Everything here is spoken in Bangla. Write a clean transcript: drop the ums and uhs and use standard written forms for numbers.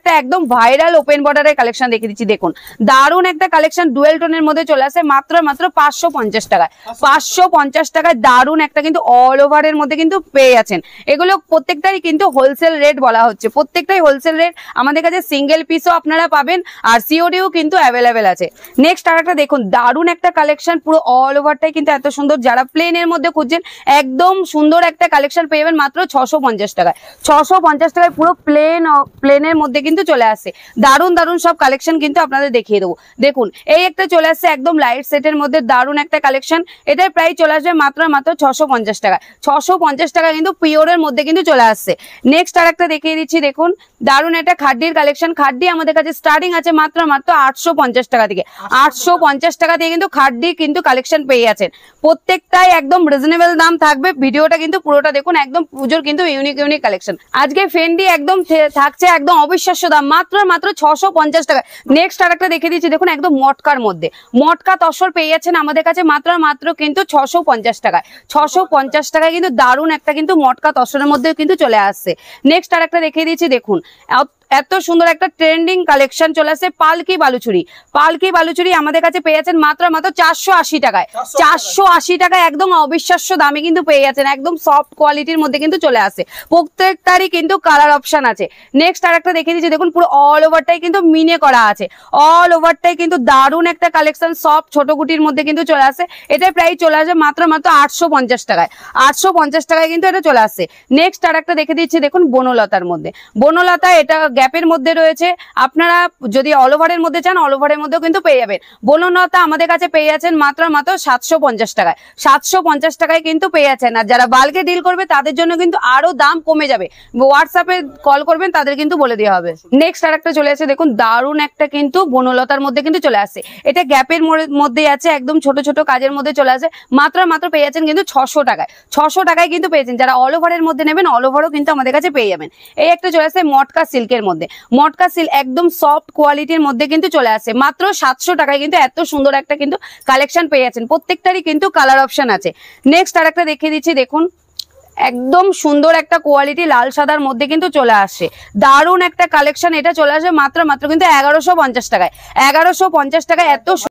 একটা একদম ভাইরাল ওপেন বর্ডারের কালেকশন দেখে দিচ্ছি। দেখুন দারুন একটা কালেকশন ডুয়েল টোনের মধ্যে চলে আসে মাত্র 550 টাকায়। 550 টাকায় দারুন একটা কিন্তু অল ওভারের মধ্যে কিন্তু পেয়ে যাচ্ছেন। এগুলো প্রত্যেকটাই কিন্তু হোলসেল রেট বলা হচ্ছে, প্রত্যেকটাই হোলসেল রেট। আমাদের কাছে সিঙ্গেল পিসও আপনারা পাবেন আর সিওডিও কিন্তু অ্যাভেলেবেল আছে। নেক্সট আরেকটা দেখুন দারুন একটা কালেকশন, পুরো অল ওভারটাই কিন্তু এত সুন্দর। যারা প্লেনের মধ্যে খুঁজছেন একদম সুন্দর একটা কালেকশন পেয়ে যাবেন মাত্র 650 টাকায়। 650 টাকায় পুরো প্লেনের মধ্যে কিন্তু চলে আসছে। দারুন দারুন সব কালেকশন কিন্তু আপনাদের দেখিয়ে দেবো। দেখুন এই একটা চলে আসছে একদম লাইট সেটের মধ্যে দারুন একটা কালেকশন। এটার প্রাইস চলে আসবে মাত্র 650 টাকা। 650 টাকা কিন্তু পিওরের মধ্যে কিন্তু চলে আসছে। নেক্সট আরেকটা দেখিয়ে দিচ্ছি। দেখুন দারুন একটা খাড্ডির কালেকশন। খাড্ডি আমাদের কাছে স্টার্টিং আছে মাত্র 850 টাকা থেকে। 850 টাকা দিয়ে কিন্তু খাড্ডি কিন্তু কালেকশন পেয়ে যাচ্ছেন। প্রত্যেকটাই একদম রিজনেবল দাম থাকবে। ভিডিওটা কিন্তু পুরোটা দেখুন, একদম পুজোর কিন্তু ইউনিক ইউনিক কালেকশন। আজকে ফেন্ডি একদম থাকছে একদম অবিশ্বাস্য দাম মাত্র 650 টাকা। নেক্সট আরেকটা দেখে দিচ্ছি। দেখুন একদম মটকার মধ্যে মটকা তসর পেয়ে যাচ্ছেন আমাদের কাছে মাত্র কিন্তু 650 টাকায়। 650 টাকায় কিন্তু দারুন একটা কিন্তু মটকা তসরের মধ্যে কিন্তু চলে আসছে। নেক্সট আরেকটা দেখিয়ে দিচ্ছি। দেখুন এত সুন্দর একটা ট্রেন্ডিং কালেকশন চলে আসছে পালকি বালুচুরি। পালকি বালুচুরি আমাদের কাছে পেয়ে যাচ্ছেন মাত্র 480 টাকায়। 480 টাকায় একদম অবিশ্বাস্য দামে কিন্তু পেয়ে যাচ্ছেন। একদম সফট কোয়ালিটির মধ্যে কিন্তু চলে আসে। প্রত্যেকটারই কিন্তু কালার অপশন আছে। নেক্সট আরেকটা দেখে দিচ্ছি। দেখুন পুরো অল ওভারটাই কিন্তু মিনে করা আছে। অল ওভারটাই কিন্তু দারুন একটা কালেকশন সফট ছোট গুটির মধ্যে কিন্তু চলে আসে। এটার প্রাইস চলে আসে মাত্র 850 টাকায়। 850 টাকায় কিন্তু এটা চলে আসছে। নেক্সট আরেকটা দেখে দিচ্ছি। দেখুন বনলতার মধ্যে বনলতা, এটা গ্যাপের মধ্যে রয়েছে। আপনারা যদি অল ওভারের মধ্যে চান অল ওভারের মধ্যেও কিন্তু পেয়ে যাবেন। বনলতা আমাদের কাছে পেয়ে যাচ্ছেন মাত্র 750 টাকায়। 750 টাকায় কিন্তু পেয়ে যাচ্ছেন। আর যারা বাল্কে ডিল করবে তাদের জন্য কিন্তু আরো দাম কমে যাবে। হোয়াটসঅ্যাপে কল করবেন, তাদের কিন্তু বলে দেওয়া হবে। নেক্সট আরেকটা চলে আসছে। দেখুন দারুন একটা কিন্তু বনলতার মধ্যে কিন্তু চলে আসছে। এটা গ্যাপের মধ্যে আছে, একদম ছোট ছোট কাজের মধ্যে চলে আসে। মাত্র পেয়ে যাচ্ছেন কিন্তু 600 টাকায়। 600 টাকায় কিন্তু পেয়েছেন। যারা অল ওভারের মধ্যে নেবেন অল ওভারও কিন্তু আমাদের কাছে পেয়ে যাবেন। এই একটা চলে আসছে মটকা সিল্কের মধ্যে। মটকা সিল্ক একদম সফট কোয়ালিটির মধ্যে কিন্তু চলে আসে। মাত্র 700 টাকায় কিন্তু এত সুন্দর একটা কিন্তু কালেকশন পেয়ে যাচ্ছেন। প্রত্যেকটারই কিন্তু কালার অপশন আছে। নেক্সট আরেকটা দেখিয়ে দিচ্ছি। দেখুন একদম সুন্দর একটা কোয়ালিটি লাল সাদার মধ্যে কিন্তু চলে আসে। দারুন একটা কালেকশন। এটা চলে আসে মাত্র কিন্তু 1150 টাকায়। 1150 টাকায় এত